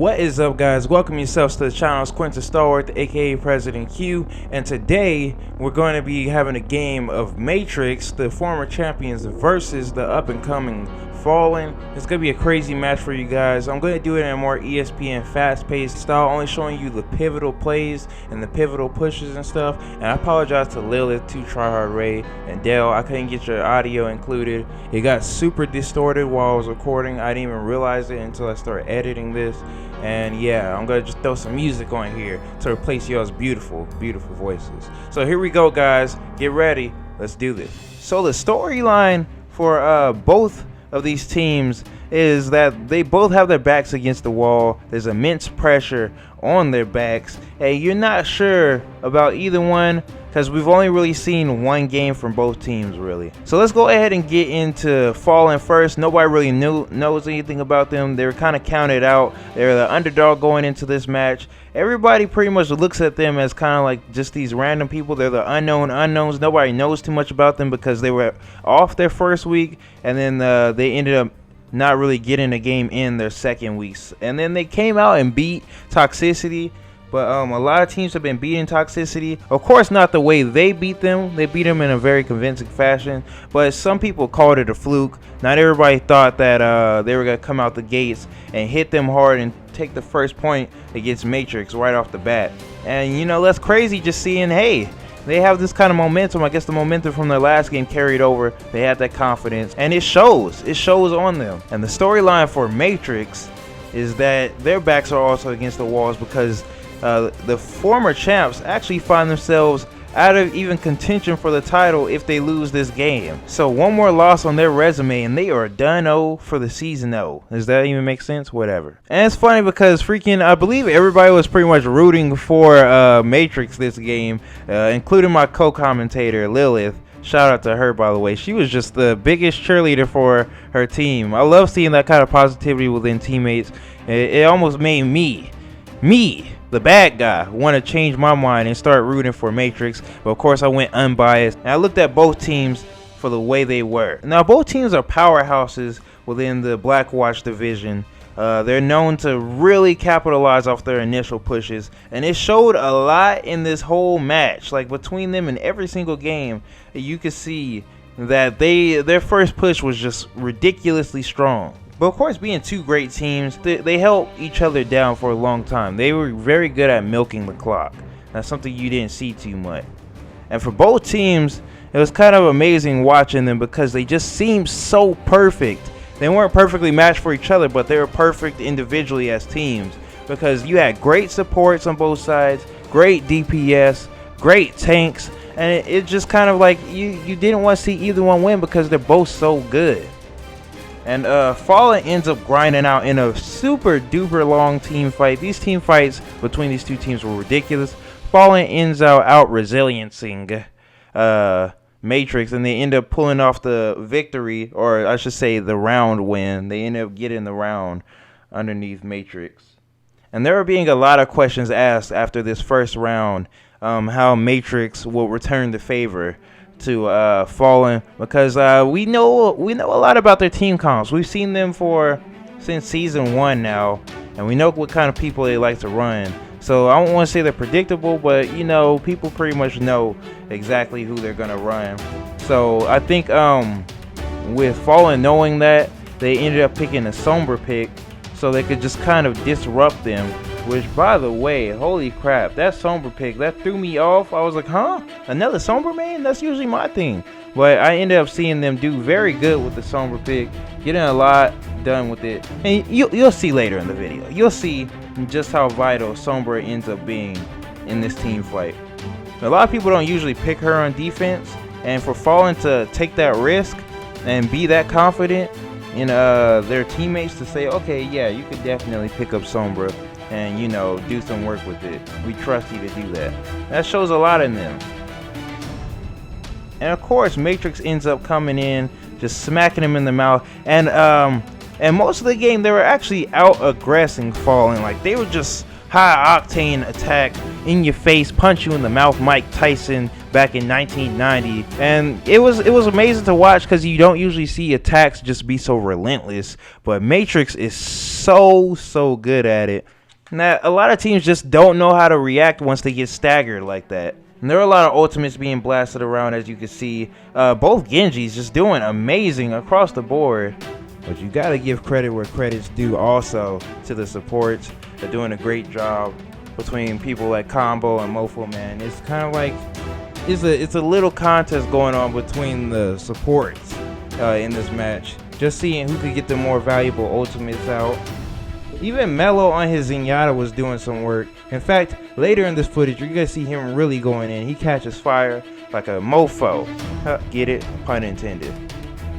What is up, guys? Welcome yourselves to the channel. It's Quinn aka Presidentq, and today we're going to be having a game of Matrix, the former champions versus the up-and-coming Fallen. It's going to be a crazy match for you guys. I'm going to do it in a more ESPN fast-paced style, only showing you the pivotal plays and the pivotal pushes and stuff. And I apologize to Lilith, 2 Tryhard Ray, and Dale. I couldn't get your audio included. It got super distorted while I was recording. I didn't even realize it until I started editing this. And yeah, I'm gonna just throw some music on here to replace y'all's beautiful voices. So here we go, guys. Get ready. Let's do this. So the storyline for both of these teams is that they both have their backs against the wall. There's immense pressure on their backs, and you're not sure about either one because we've only really seen one game from both teams, really. So let's go ahead and get into Fallen first. Nobody really knows anything about them. They were kind of counted out. They're the underdog going into this match. Everybody pretty much looks at them as kind of like just these random people. They're the unknown unknowns. Nobody knows too much about them because they were off their first week, and then they ended up not really getting a game in their second weeks. And then they came out and beat Toxicity. But a lot of teams have been beating Toxicity. Of course, not the way they beat them. They beat them in a very convincing fashion. But some people called it a fluke. Not everybody thought that they were going to come out the gates and hit them hard and take the first point against Matrix right off the bat. And, you know, that's crazy just seeing, hey, they have this kind of momentum. I guess the momentum from their last game carried over. They had that confidence. And it shows. It shows on them. And the storyline for Matrix is that their backs are also against the walls because the former champs actually find themselves out of even contention for the title if they lose this game. So one more loss on their resume and they are done for the season. Does that even make sense? Whatever. And it's funny because freaking I believe everybody was pretty much rooting for Matrix this game, including my co-commentator Lilith. Shout out to her, by the way. She was just the biggest cheerleader for her team. I love seeing that kind of positivity within teammates. It almost made me, the bad guy, want to change my mind and start rooting for Matrix. But of course I went unbiased and I looked at both teams for the way they were. Now both teams are powerhouses within the Blackwatch division. They're known to really capitalize off their initial pushes, and it showed a lot in this whole match. Like between them in every single game, you could see that their first push was just ridiculously strong. But of course, being two great teams, they held each other down for a long time. They were very good at milking the clock. That's something you didn't see too much. And for both teams, it was kind of amazing watching them because they just seemed so perfect. They weren't perfectly matched for each other, but they were perfect individually as teams because you had great supports on both sides, great DPS, great tanks, and it just kind of like you didn't want to see either one win because they're both so good. And Fallen ends up grinding out in a super duper long team fight. These team fights between these two teams were ridiculous. Fallen ends out resiliencing Matrix, and they end up pulling off the victory, or I should say the round win. They end up getting the round underneath Matrix. And there are being a lot of questions asked after this first round, how Matrix will return the favor to Fallen, because we know a lot about their team comps. We've seen them since season 1 now, and we know what kind of people they like to run. So I don't want to say they're predictable, but you know, people pretty much know exactly who they're gonna run. So I think with Fallen knowing that, they ended up picking a Sombra pick so they could just kind of disrupt them. Which, by the way, holy crap, that Sombra pick, that threw me off. I was like, huh? Another Sombra main? That's usually my thing. But I ended up seeing them do very good with the Sombra pick, getting a lot done with it. And you'll see later in the video. You'll see just how vital Sombra ends up being in this team fight. A lot of people don't usually pick her on defense, and for Fallen to take that risk and be that confident in their teammates to say, okay, yeah, you could definitely pick up Sombra and, you know, do some work with it. We trust you to do that. That shows a lot in them. And of course, Matrix ends up coming in, just smacking him in the mouth. And most of the game, they were actually out-aggressing Fallen. Like, they were just high-octane attack, in your face, punch you in the mouth, Mike Tyson, back in 1990, and it was amazing to watch because you don't usually see attacks just be so relentless, but Matrix is so good at it. Now, a lot of teams just don't know how to react once they get staggered like that. And there are a lot of ultimates being blasted around, as you can see. Both Genjis just doing amazing across the board. But you gotta give credit where credit's due also to the supports. They're doing a great job between people like Combo and Mofo, man. It's kind of like it's a little contest going on between the supports in this match. Just seeing who could get the more valuable ultimates out. Even Mello on his Zenyatta was doing some work. In fact, later in this footage, you're gonna see him really going in. He catches fire like a mofo. Get it? Pun intended.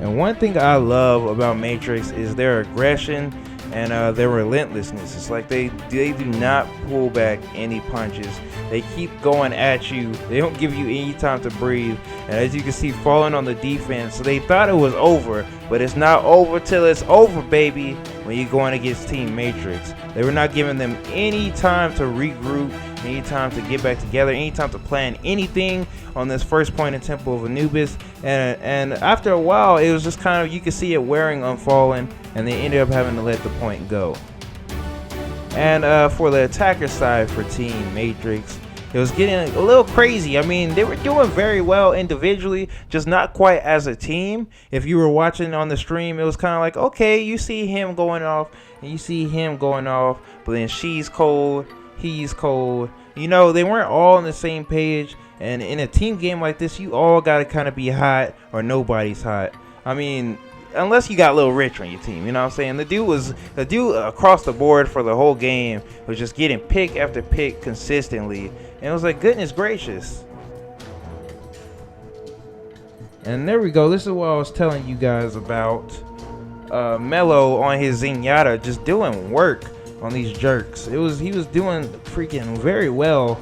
And one thing I love about Matrix is their aggression and their relentlessness. It's like they do not pull back any punches. They keep going at you. They don't give you any time to breathe. And as you can see, falling on the defense, so they thought it was over, but it's not over till it's over, baby. When you're going against Team Matrix, they were not giving them any time to regroup, any time to get back together, any time to plan anything on this first point in Temple of Anubis. And after a while, it was just kind of, you could see it wearing on Fallen, and they ended up having to let the point go. And for the attacker side for Team Matrix, it was getting a little crazy. I mean, they were doing very well individually, just not quite as a team. If you were watching on the stream, it was kind of like, okay, you see him going off, and you see him going off, but then she's cold, he's cold. You know, they weren't all on the same page, and in a team game like this, you all got to kind of be hot or nobody's hot. I mean, unless you got Lil Rich on your team, you know what I'm saying? The dude across the board for the whole game was just getting pick after pick consistently. And it was like, goodness gracious. And there we go. This is what I was telling you guys about. Mello on his Zenyatta just doing work on these jerks. He was doing freaking very well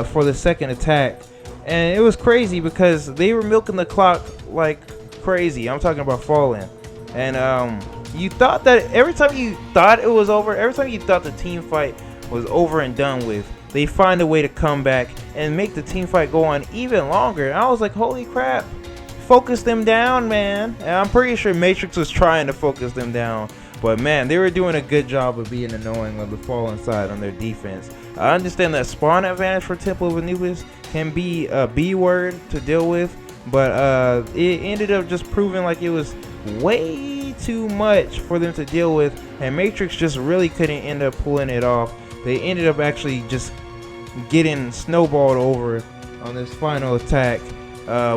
for the second attack. And it was crazy because they were milking the clock like crazy. I'm talking about Fallen. And you thought that every time you thought it was over, every time you thought the team fight was over and done with, they find a way to come back and make the team fight go on even longer. And I was like, holy crap, focus them down, man. And I'm pretty sure Matrix was trying to focus them down, but man, they were doing a good job of being annoying on the Fallen side on their defense. I understand that spawn advantage for Temple of Anubis can be a B word to deal with, but it ended up just proving like it was way too much for them to deal with, and Matrix just really couldn't end up pulling it off. They ended up actually just getting snowballed over on this final attack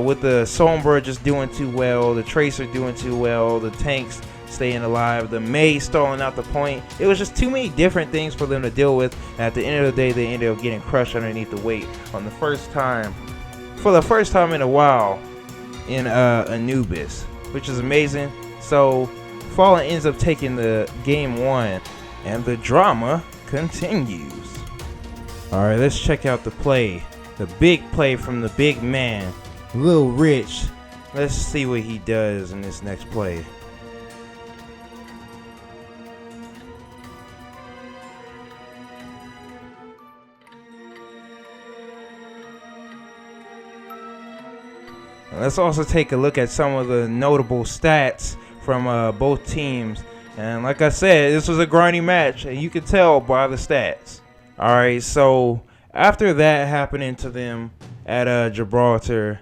with the Sombra just doing too well, the Tracer doing too well, the tanks staying alive, the Mei stalling out the point. It was just too many different things for them to deal with. And at the end of the day, they ended up getting crushed underneath the weight on the first time, for the first time in a while in Anubis, which is amazing. So Fallen ends up taking the game one, and the drama continues. All right, let's check out the play, the big play from the big man, Lil Rich. Let's see what he does in this next play. Let's also take a look at some of the notable stats from both teams. And like I said, this was a grinding match, and you can tell by the stats. Alright, so after that happening to them at Gibraltar,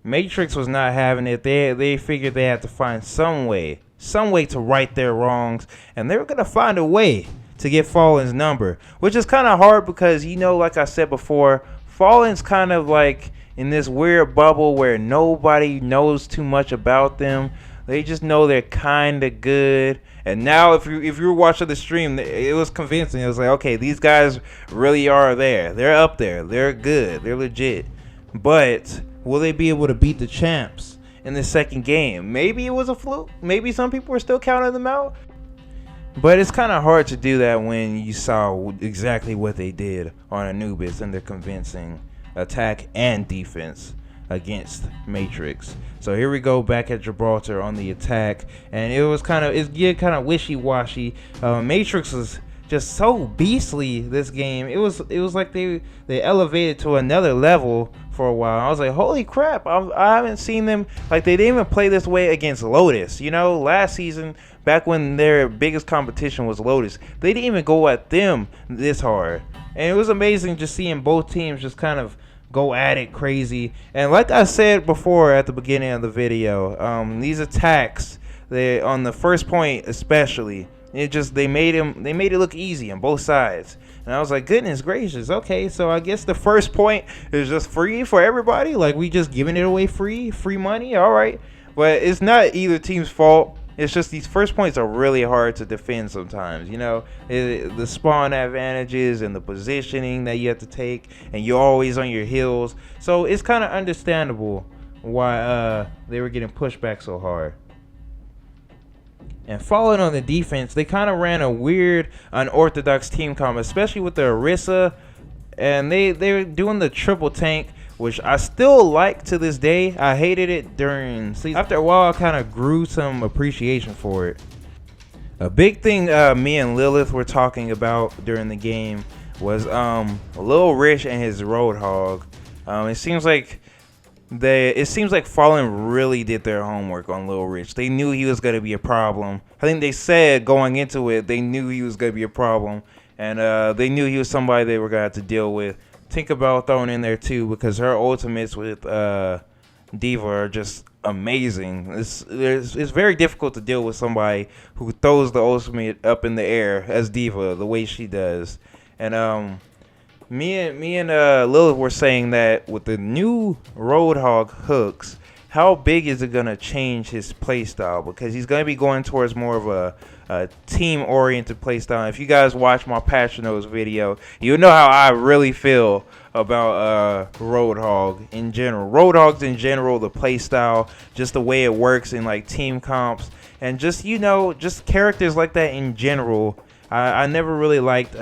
Matrix was not having it. They figured they had to find some way to right their wrongs, and they were going to find a way to get Fallen's number, which is kind of hard because, you know, like I said before, Fallen's kind of like in this weird bubble where nobody knows too much about them. They just know they're kind of good. And now if you were watching the stream, it was convincing. It was like, okay, these guys really are there. They're up there. They're good. They're legit. But will they be able to beat the champs in the second game? Maybe it was a fluke. Maybe some people are still counting them out. But it's kind of hard to do that when you saw exactly what they did on Anubis and their convincing attack and defense against Matrix. So here we go back at Gibraltar on the attack, and it was kind of wishy-washy. Matrix was just so beastly this game. It was like they elevated to another level for a while. I was like, holy crap, I haven't seen them, like, they didn't even play this way against Lotus. You know, last season, back when their biggest competition was Lotus, they didn't even go at them this hard. And it was amazing just seeing both teams just kind of go at it crazy. And like I said before at the beginning of the video, these attacks, they on the first point especially, they made it look easy on both sides. And I was like, goodness gracious, okay, so I guess the first point is just free for everybody. Like, we just giving it away free money, all right. But it's not either team's fault. It's just these first points are really hard to defend sometimes, you know. The spawn advantages and the positioning that you have to take, and you're always on your heels. So it's kind of understandable why they were getting pushed back so hard. And following on the defense, they kind of ran a weird, unorthodox team comp, especially with the Orisa. And they were doing the triple tank, which I still like to this day. I hated it during season. After a while, I kind of grew some appreciation for it. A big thing me and Lilith were talking about during the game was Lil Rich and his Roadhog. It seems like Fallen really did their homework on Lil Rich. They knew he was going to be a problem. I think they said going into it, they knew he was going to be a problem. And they knew he was somebody they were going to have to deal with. Tinkerbell thrown in there too, because her ultimates with Diva are just amazing. It's very difficult to deal with somebody who throws the ultimate up in the air as Diva the way she does. And me and Lilith were saying that with the new Roadhog hooks, how big is it gonna change his playstyle? Because he's gonna be going towards more of a team-oriented playstyle. If you guys watch my Patch Notes video, you know how I really feel about Roadhog in general. Roadhogs in general, the playstyle, just the way it works in like team comps, and just, you know, just characters like that in general. I never really liked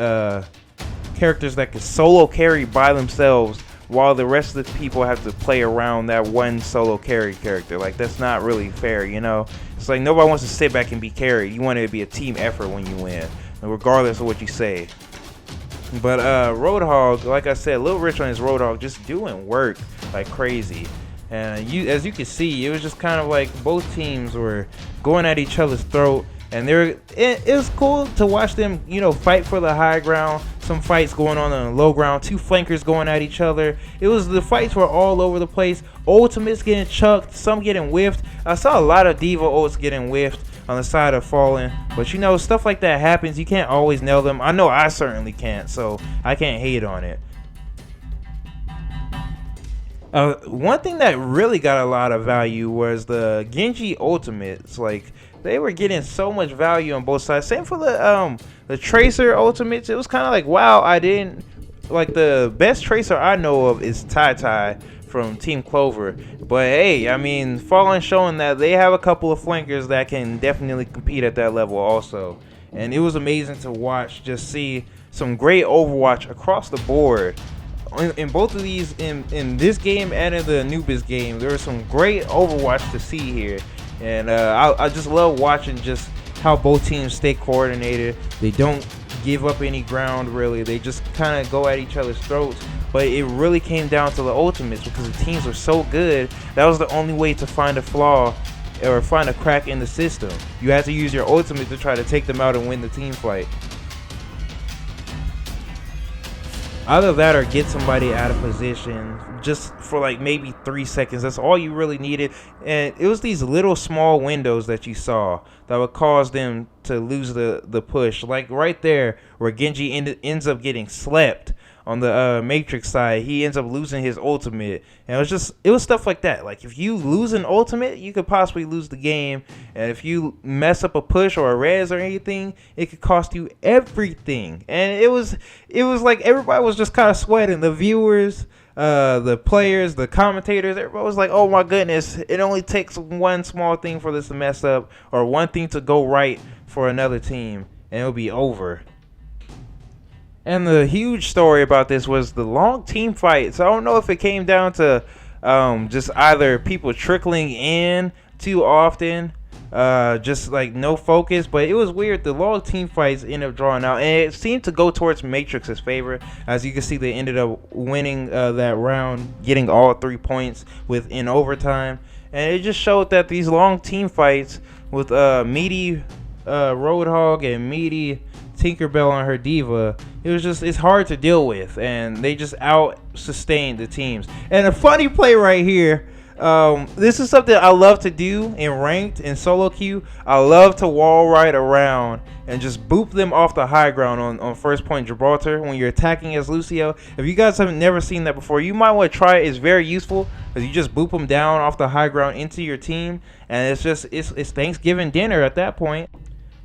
characters that could solo carry by themselves while the rest of the people have to play around that one solo carry character. Like, that's not really fair, you know? It's like nobody wants to sit back and be carried. You want it to be a team effort when you win, regardless of what you say. But Roadhog, like I said, Lil Rich on his Roadhog just doing work like crazy. And as you can see, it was just kind of like both teams were going at each other's throat. And it was cool to watch them, you know, fight for the high ground. Some fights going on the low ground. Two flankers going at each other. The fights were all over the place. Ultimates getting chucked. Some getting whiffed. I saw a lot of Diva ults getting whiffed on the side of Fallen. But, you know, stuff like that happens. You can't always nail them. I know I certainly can't. So I can't hate on it. One thing that really got a lot of value was the Genji ultimates. Like, they were getting so much value on both sides. Same for the Tracer ultimates. It was kind of like, wow, the best Tracer I know of is Tai from Team Clover. But hey, I mean, Fallen showing that they have a couple of flankers that can definitely compete at that level also. And it was amazing to watch, just see some great Overwatch across the board. In both of these, in this game and in the Anubis game, there was some great Overwatch to see here. And I just love watching just how both teams stay coordinated. They don't give up any ground, really. They just kind of go at each other's throats. But it really came down to the ultimates, because the teams were so good. That was the only way to find a flaw or find a crack in the system. You had to use your ultimate to try to take them out and win the team fight. Either that or get somebody out of position just for like maybe 3 seconds. That's all you really needed. And it was these little small windows that you saw that would cause them to lose the push. Like right there where Genji ends up getting slept on the Matrix side. He ends up losing his ultimate. And it was stuff like that. Like, if you lose an ultimate, you could possibly lose the game. And if you mess up a push or a res or anything, it could cost you everything. And it was like everybody was just kind of sweating. The viewers, the players, the commentators, everybody was like, oh my goodness, it only takes one small thing for this to mess up, or one thing to go right for another team, and it'll be over. And the huge story about this was the long team fight. So I don't know if it came down to just either people trickling in too often, just like no focus. But it was weird. The long team fights ended up drawing out, and it seemed to go towards Matrix's favor. As you can see, they ended up winning that round, getting all 3 points within overtime. And it just showed that these long team fights with meaty Roadhog and meaty Tinkerbell on her diva, it's hard to deal with, and they just out sustained the teams. And a funny play right here. This is something I love to do in ranked and solo queue. I love to wall ride around and just boop them off the high ground on first point Gibraltar when you're attacking as Lucio. If you guys haven't never seen that before, you might want to try it. It's very useful because you just boop them down off the high ground into your team, and it's Thanksgiving dinner at that point.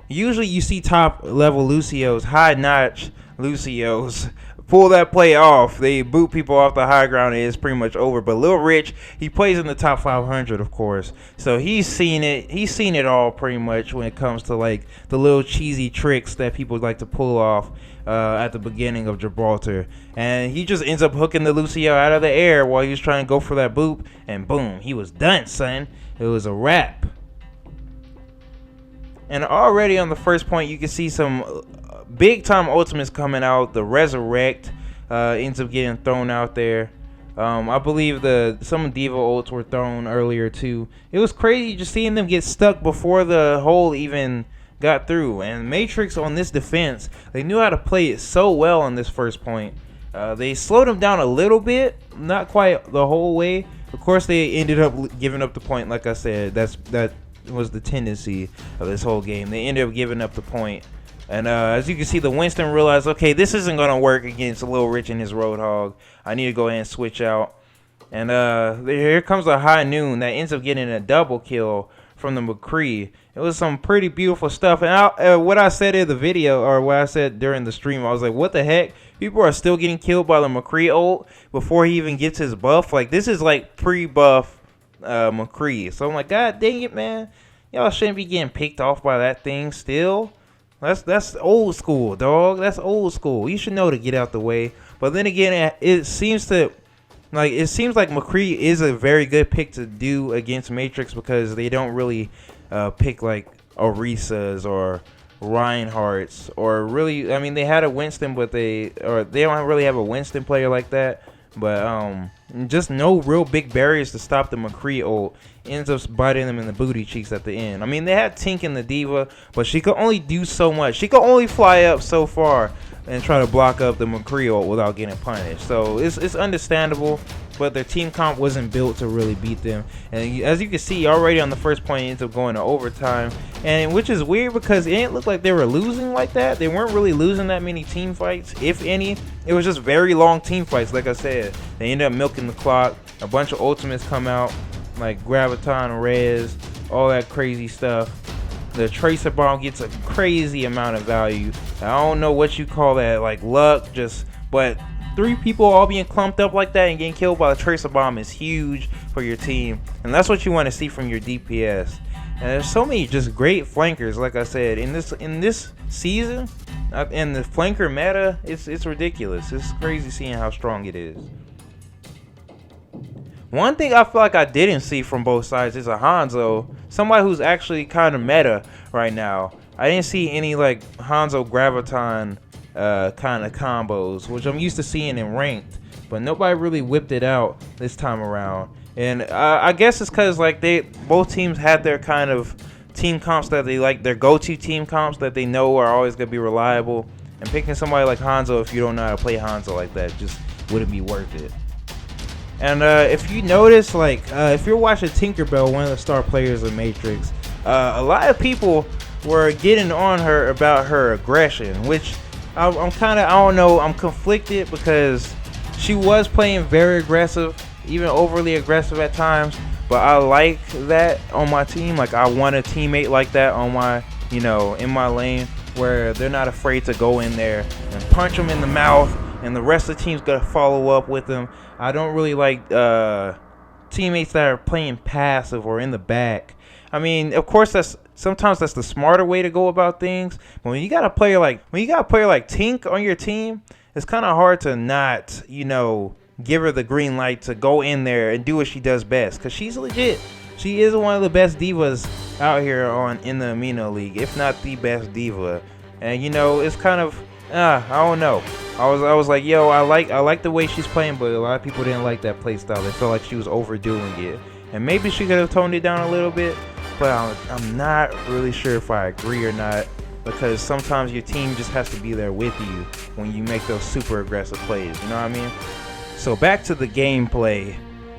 Usually you see top level Lucios, high notch Lucios, pull that play off. They boot people off the high ground and it's pretty much over. But Lil Rich, he plays in the top 500, of course. So he's seen it. He's seen it all pretty much when it comes to like the little cheesy tricks that people like to pull off at the beginning of Gibraltar. And he just ends up hooking the Lucio out of the air while he was trying to go for that boop. And boom, he was done, son. It was a wrap. And already on the first point, you can see some big time ultimates coming out. The Resurrect ends up getting thrown out there. I believe some Diva ults were thrown earlier too. It was crazy just seeing them get stuck before the hole even got through. And Matrix on this defense, they knew how to play it so well on this first point. They slowed them down a little bit, not quite the whole way. Of course, they ended up giving up the point. Like I said, that was the tendency of this whole game. They ended up giving up the point. And as you can see, the Winston realized, okay, this isn't going to work against Lil Rich and his Roadhog. I need to go ahead and switch out. And here comes a High Noon that ends up getting a double kill from the McCree. It was some pretty beautiful stuff. And what I said in the video, or what I said during the stream, I was like, what the heck? People are still getting killed by the McCree ult before he even gets his buff. Like, this is like pre-buff McCree. So I'm like, God dang it, man. Y'all shouldn't be getting picked off by that thing still. That's old school, dog. That's old school. You should know to get out the way. But then again, it seems like McCree is a very good pick to do against Matrix because they don't really pick like Orisas or Reinhardts or really. I mean, they had a Winston, but they don't really have a Winston player like that. But just no real big barriers to stop the McCree ult. Ends up biting them in the booty cheeks at the end. I mean, they had Tink in the Diva, but she could only do so much. She could only fly up so far and try to block up the McCree ult without getting punished. So it's understandable, but their team comp wasn't built to really beat them. And as you can see, already on the first point, it ends up going to overtime, and which is weird because it didn't look like they were losing like that. They weren't really losing that many team fights, if any. It was just very long team fights. Like I said, they ended up milking the clock. A bunch of ultimates come out, like Graviton, Rez, all that crazy stuff. The Tracer Bomb gets a crazy amount of value. I don't know what you call that, like luck, but 3 people all being clumped up like that and getting killed by the Tracer Bomb is huge for your team. And that's what you want to see from your DPS. And there's so many just great flankers, like I said, in this season, and the flanker meta, it's ridiculous. It's crazy seeing how strong it is. One thing I feel like I didn't see from both sides is a Hanzo, somebody who's actually kind of meta right now. I didn't see any like Hanzo Graviton kind of combos, which I'm used to seeing in ranked, but nobody really whipped it out this time around. And I guess it's because like both teams had their kind of team comps that they like, their go-to team comps that they know are always gonna be reliable. And picking somebody like Hanzo, if you don't know how to play Hanzo like that, just wouldn't be worth it. And if you notice, like, if you're watching Tinkerbell, one of the star players of Matrix, a lot of people were getting on her about her aggression, which I'm kind of, I don't know, I'm conflicted because she was playing very aggressive, even overly aggressive at times, but I like that on my team. Like, I want a teammate like that on my, in my lane, where they're not afraid to go in there and punch them in the mouth, and the rest of the team's gonna follow up with them. I don't really like teammates that are playing passive or in the back. I mean, of course, sometimes that's the smarter way to go about things. But when you got a player like Tink on your team, it's kind of hard to not, give her the green light to go in there and do what she does best, because she's legit. she is one of the best divas out here in the Amino League, if not the best diva. And you know, it's kind of I don't know. I was like, yo, I like the way she's playing, but a lot of people didn't like that play style. They felt like she was overdoing it, and maybe she could have toned it down a little bit. But I'm not really sure if I agree or not, because sometimes your team just has to be there with you when you make those super aggressive plays. You know what I mean? So back to the gameplay.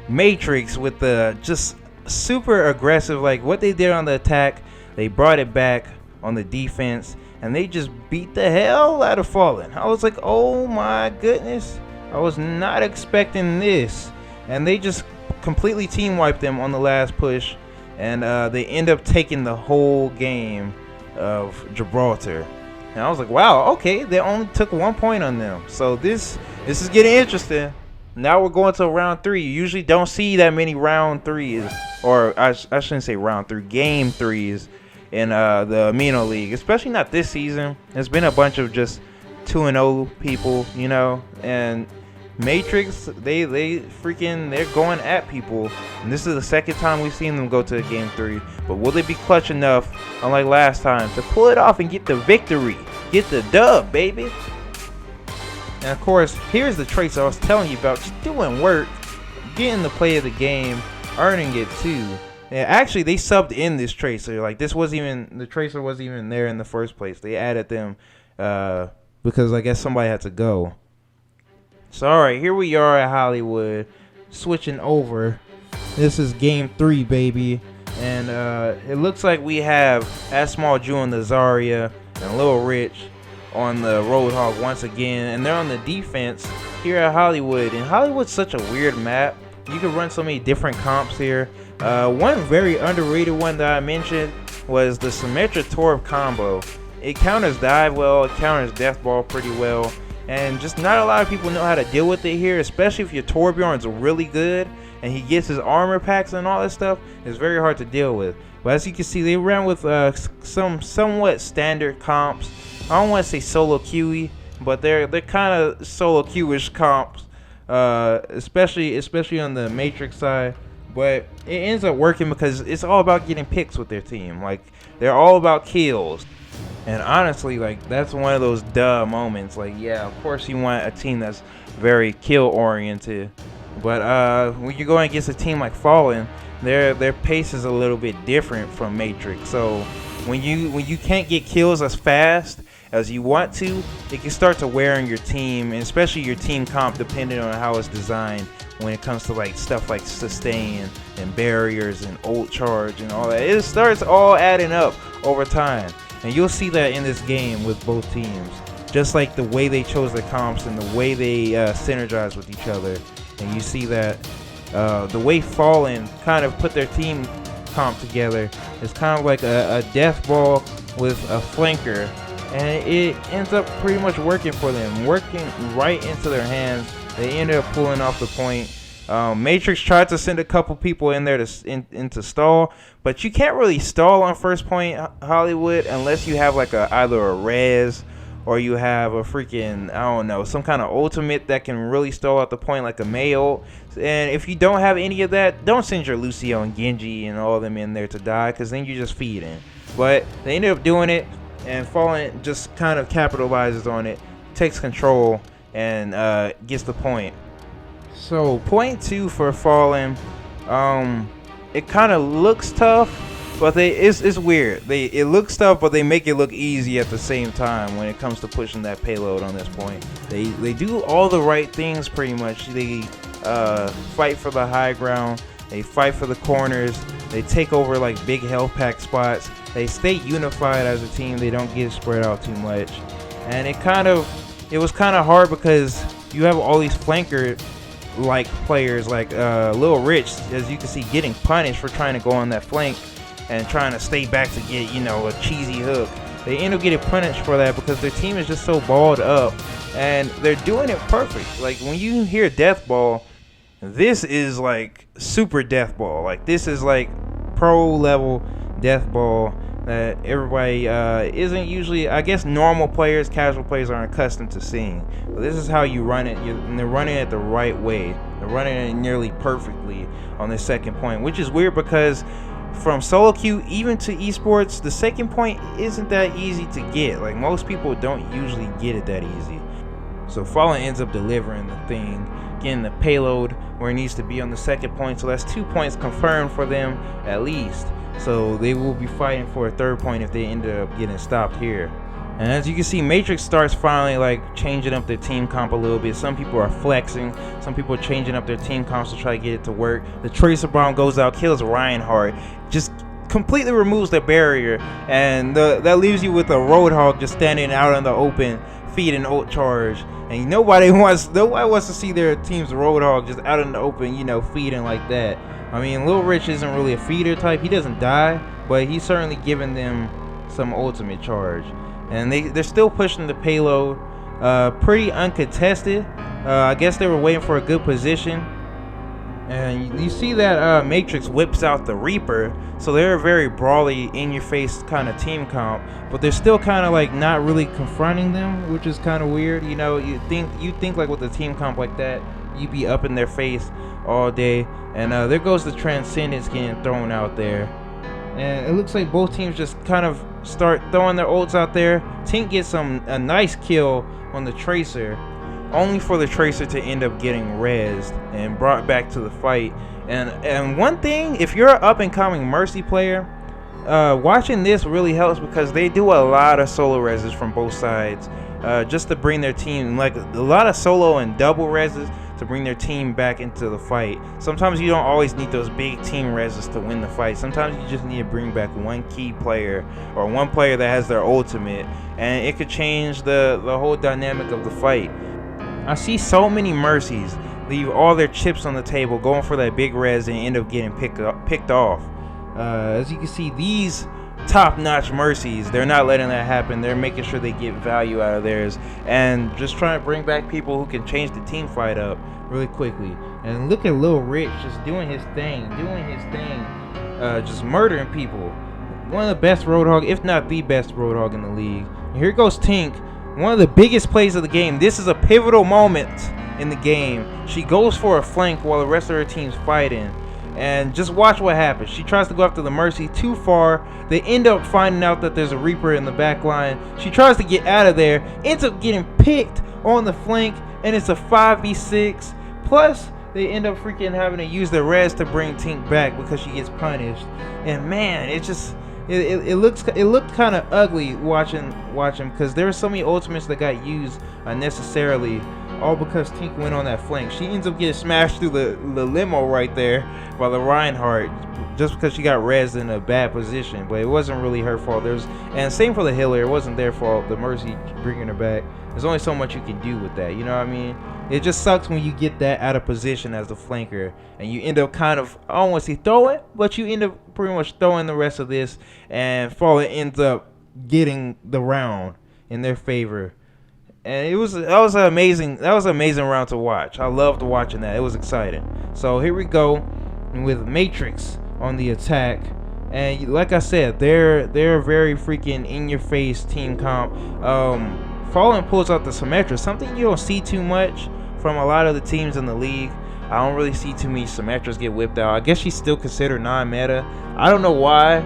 Matrix with the just super aggressive, like what they did on the attack, they brought it back on the defense, and they just beat the hell out of Fallen. I was like, oh my goodness, I was not expecting this. And they just completely team wiped them on the last push, and they end up taking the whole game of Gibraltar. And I was like, wow, okay, they only took 1 point on them. So this is getting interesting. Now we're going to round 3. You usually don't see that many round 3s, or I shouldn't say round 3, game 3s in the Amino League, especially not this season. There's been a bunch of just 2-0 people, you know, and Matrix, they're going at people, and this is the second time we've seen them go to game 3. But will they be clutch enough, unlike last time, to pull it off and get the victory, get the dub, baby? And of course, here's the traits I was telling you about, just doing work, getting the play of the game, earning it too. And actually, they subbed in this tracer. Like, the tracer wasn't even there in the first place. They added them because I guess somebody had to go. So, alright, here we are at Hollywood, switching over. This is game 3, baby. And it looks like we have Small Jew and the Zarya and Lil Rich on the Roadhog once again, and they're on the defense here at Hollywood. And Hollywood's such a weird map. You can run so many different comps here. One very underrated one that I mentioned was the Symmetra Torb combo. It counters dive well, it counters death ball pretty well, and just not a lot of people know how to deal with it here, especially if your Torbjorn's really good and he gets his armor packs and all that stuff. It's very hard to deal with. But as you can see, they ran with some somewhat standard comps. I don't want to say solo QE, but they're kind of solo Q-ish comps, especially on the Matrix side. But it ends up working because it's all about getting picks with their team. Like, they're all about kills. And honestly, like, that's one of those duh moments. Like, yeah, of course you want a team that's very kill oriented, but when you go against a team like Fallen, their pace is a little bit different from Matrix. So when you can't get kills as fast as you want to, it can start to wear on your team, and especially your team comp, depending on how it's designed when it comes to like stuff like sustain and barriers and ult charge and all that. It starts all adding up over time, and you'll see that in this game with both teams, just like the way they chose their comps and the way they synergize with each other. And you see that the way Fallen kind of put their team comp together is kind of like a death ball with a flanker, and it ends up pretty much working for them, working right into their hands. They ended up pulling off the point. Matrix tried to send a couple people in there to stall, but you can't really stall on first point Hollywood unless you have like either a res or you have a freaking, I don't know, some kind of ultimate that can really stall at the point, like a Mayo. And if you don't have any of that, don't send your Lucio and Genji and all of them in there to die, because then you're just feeding. But they ended up doing it, and Fallen just kind of capitalizes on it, takes control, and gets the point. So point 2 for Fallen. It kind of looks tough, but it's weird. It looks tough, but they make it look easy at the same time when it comes to pushing that payload on this point. They do all the right things pretty much. They fight for the high ground. They fight for the corners. They take over like big health pack spots. They stay unified as a team. They don't get spread out too much. And it was kind of hard because you have all these flanker like players like Lil Rich, as you can see, getting punished for trying to go on that flank and trying to stay back to get, you know, a cheesy hook. They end up getting punished for that because their team is just so balled up, and they're doing it perfect. Like, when you hear death ball, this is like super death ball. Like, this is like pro level death ball. that everybody isn't usually, I guess normal players, casual players aren't accustomed to seeing. But this is how you run it, and they're running it the right way. They're running it nearly perfectly on this second point, which is weird because from solo queue even to esports, the second point isn't that easy to get. Like, most people don't usually get it that easy. So Fallen ends up delivering the thing, getting the payload where it needs to be on the second point. So that's 2 points confirmed for them at least. So they will be fighting for a third point if they end up getting stopped here. And as you can see, Matrix starts finally like changing up their team comp a little bit. Some people are flexing, some people are changing up their team comps to try to get it to work. The Tracer Bomb goes out, kills Reinhardt, just completely removes the barrier, and that leaves you with a Roadhog just standing out in the open, feeding ult charge. And nobody wants to see their team's Roadhog just out in the open, you know, feeding like that. I mean, Lil Rich isn't really a feeder type. He doesn't die, but he's certainly giving them some ultimate charge. And they're still pushing the payload, pretty uncontested. I guess they were waiting for a good position. And you see that Matrix whips out the Reaper, so they're a very brawly, in-your-face kind of team comp, but they're still kind of like not really confronting them, which is kind of weird. You know, you think like with a team comp like that, you'd be up in their face all day. And there goes the Transcendence getting thrown out there. And it looks like both teams just kind of start throwing their ults out there. Tink gets a nice kill on the Tracer, only for the Tracer to end up getting rezzed and brought back to the fight. And one thing, if you're an up-and-coming Mercy player, watching this really helps because they do a lot of solo rezzes from both sides, just to bring their team, like a lot of solo and double rezzes to bring their team back into the fight. Sometimes you don't always need those big team rezzes to win the fight. Sometimes you just need to bring back one key player or one player that has their ultimate, and it could change the whole dynamic of the fight. I see so many Mercies leave all their chips on the table going for that big res and end up getting picked off. As you can see, these top-notch Mercies, they're not letting that happen. They're making sure they get value out of theirs and just trying to bring back people who can change the team fight up really quickly. And look at Lil Rich just doing his thing, just murdering people. One of the best Roadhog, if not the best Roadhog in the league. And here goes Tink, one of the biggest plays of the game. This is a pivotal moment in the game. She goes for a flank while the rest of her team's fighting. And just watch what happens. She tries to go after the Mercy too far. They end up finding out that there's a Reaper in the back line. She tries to get out of there, ends up getting picked on the flank, and it's a 5v6. Plus, they end up freaking having to use the res to bring Tink back because she gets punished. And man, it looked kind of ugly watching because there were so many ultimates that got used unnecessarily, all because Tink went on that flank. She ends up getting smashed through the limo right there by the Reinhardt just because she got rezzed in a bad position, but it wasn't really her fault. And same for the healer, it wasn't their fault. The Mercy bringing her back. There's only so much you can do with that, you know what I mean? It just sucks when you get that out of position as the flanker and you end up kind of, I don't want to say throw it, but you end up pretty much throwing the rest of this, and Fallen ends up getting the round in their favor. And that was an amazing round to watch. I loved watching that. It was exciting. So here we go with Matrix on the attack. And like I said, they're a very freaking in-your-face team comp. Fallen pulls out the Symmetra, something you don't see too much from a lot of the teams in the league. I don't really see too many Symmetras get whipped out. I guess she's still considered non-meta. I don't know why.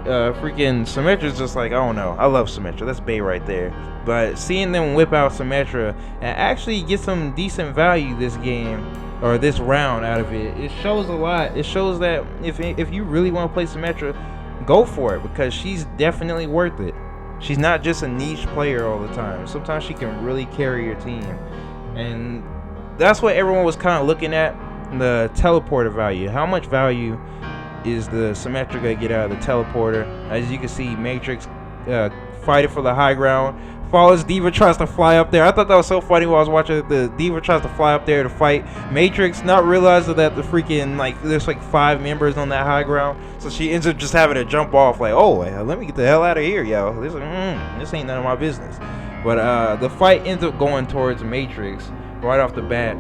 Freaking Symmetra's just like, I don't know. I love Symmetra. That's bait right there. But seeing them whip out Symmetra and actually get some decent value this game, or this round out of it, it shows a lot. It shows that if you really want to play Symmetra, go for it, because she's definitely worth it. She's not just a niche player all the time. Sometimes she can really carry your team. And that's what everyone was kind of looking at, the teleporter value. How much value is the Symmetra going to get out of the teleporter? As you can see, Matrix fighting for the high ground. Follows D.Va, tries to fly up there. I thought that was so funny while I was watching it. The D.Va tries to fly up there to fight Matrix, not realizing that the freaking, like, there's like 5 members on that high ground. So she ends up just having to jump off, like, oh, let me get the hell out of here, yo. This ain't none of my business. But the fight ends up going towards Matrix right off the bat.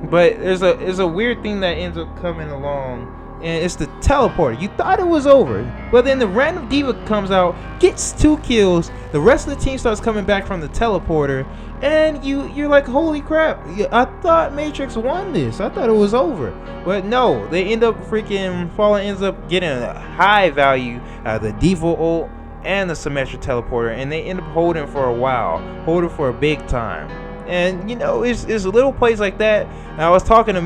But there's a weird thing that ends up coming along and it's the teleporter. You thought it was over, but then the random diva comes out, gets 2 kills. The rest of the team starts coming back from the teleporter, and you're like, holy crap! I thought Matrix won this. I thought it was over, but no. They end up freaking Fallen ends up getting a high value out of the diva ult and the symmetric teleporter, and they end up holding for a while, holding for a big time. And it's little plays like that. And I was talking to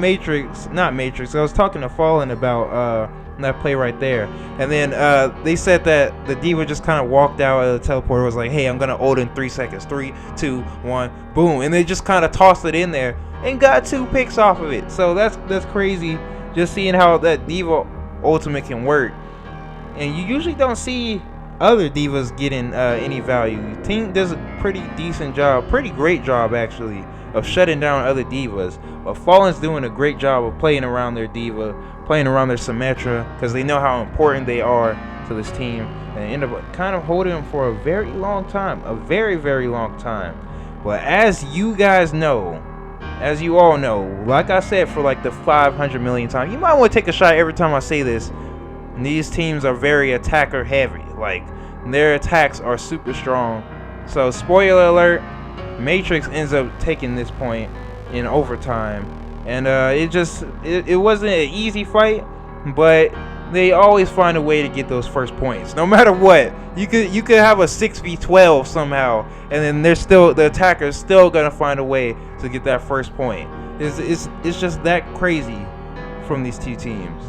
not Matrix. I was talking to Fallen about that play right there. And then they said that the diva just kind of walked out of the teleporter. Was like, "Hey, I'm gonna ult in 3 seconds. 3, 2, 1, boom!" And they just kind of tossed it in there and got 2 picks off of it. So that's crazy. Just seeing how that diva ultimate can work. And you usually don't see other divas getting any value. The team does a pretty decent job, pretty great job actually, of shutting down other divas. But Fallen's doing a great job of playing around their diva, playing around their Symmetra, because they know how important they are to this team, and end up kind of holding them for a very long time, a very, very long time. But as you guys know, as you all know, like I said for like the 500 million times, you might want to take a shot every time I say this. These teams are very attacker heavy. Like, their attacks are super strong. So spoiler alert, Matrix ends up taking this point in overtime. And it wasn't an easy fight, but they always find a way to get those first points. No matter what. You could have a 6v12 somehow, and then the attacker's still gonna find a way to get that first point. It's just that crazy from these two teams.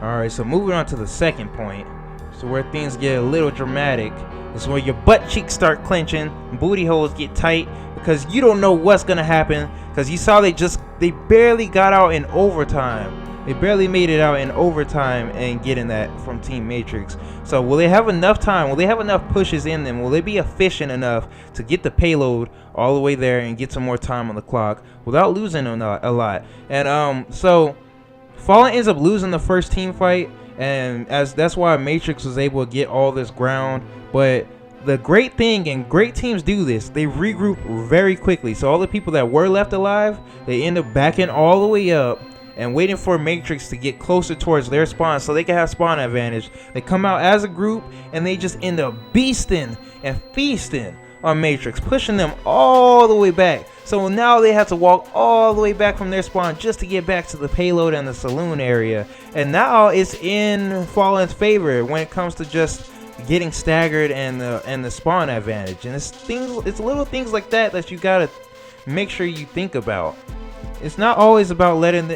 Alright, so moving on to the second point. So where things get a little dramatic is where your butt cheeks start clenching, booty holes get tight, because you don't know what's gonna happen. Because you saw they barely got out in overtime. They barely made it out in overtime and getting that from Team Matrix. So will they have enough time? Will they have enough pushes in them? Will they be efficient enough to get the payload all the way there and get some more time on the clock without losing a lot? And so Fallen ends up losing the first team fight, and that's why Matrix was able to get all this ground. But the great thing, and great teams do this, they regroup very quickly. So all the people that were left alive, they end up backing all the way up and waiting for Matrix to get closer towards their spawn so they can have spawn advantage. They come out as a group and they just end up beasting and feasting on Matrix, pushing them all the way back. So now they have to walk all the way back from their spawn just to get back to the payload and the saloon area. And now it's in Fallen's favor when it comes to just getting staggered and the spawn advantage. And it's little things like that you gotta make sure you think about. It's not always about winning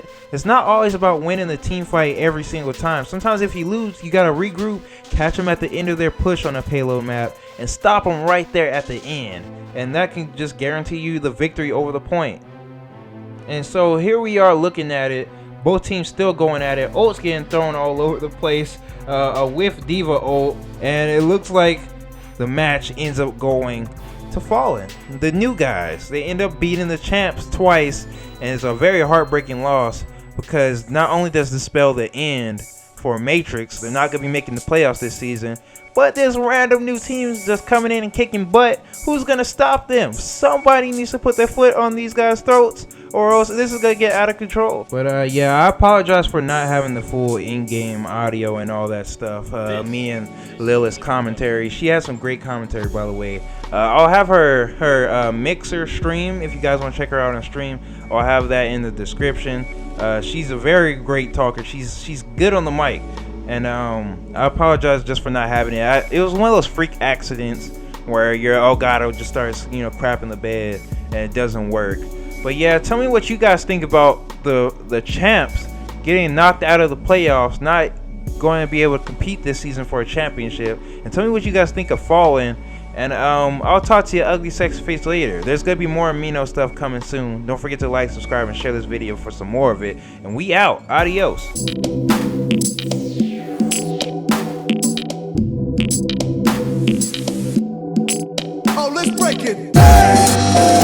the team fight every single time. Sometimes if you lose, you gotta regroup, catch them at the end of their push on a payload map, and stop them right there at the end. And that can just guarantee you the victory over the point. And so here we are looking at it. Both teams still going at it. Ult's getting thrown all over the place. A whiff diva ult, and it looks like the match ends up going to Fallen. The new guys, they end up beating the champs twice, and it's a very heartbreaking loss because not only does this spell the end for Matrix, they're not going to be making the playoffs this season, but there's random new teams just coming in and kicking butt. Who's going to stop them? Somebody needs to put their foot on these guys' throats, or else this is going to get out of control. But yeah, I apologize for not having the full in-game audio and all that stuff. Me and Lilith's commentary. She has some great commentary, by the way. I'll have her mixer stream if you guys want to check her out on stream. I'll have that in the description. She's a very great talker. She's good on the mic. And I apologize just for not having it. It was one of those freak accidents where your Elgato just starts, crapping the bed and it doesn't work. But yeah, tell me what you guys think about the champs getting knocked out of the playoffs, not going to be able to compete this season for a championship. And tell me what you guys think of Fallen. And I'll talk to your ugly sexy face later. There's going to be more Amino stuff coming soon. Don't forget to like, subscribe, and share this video for some more of it. And we out. Adios. Oh, let's break it.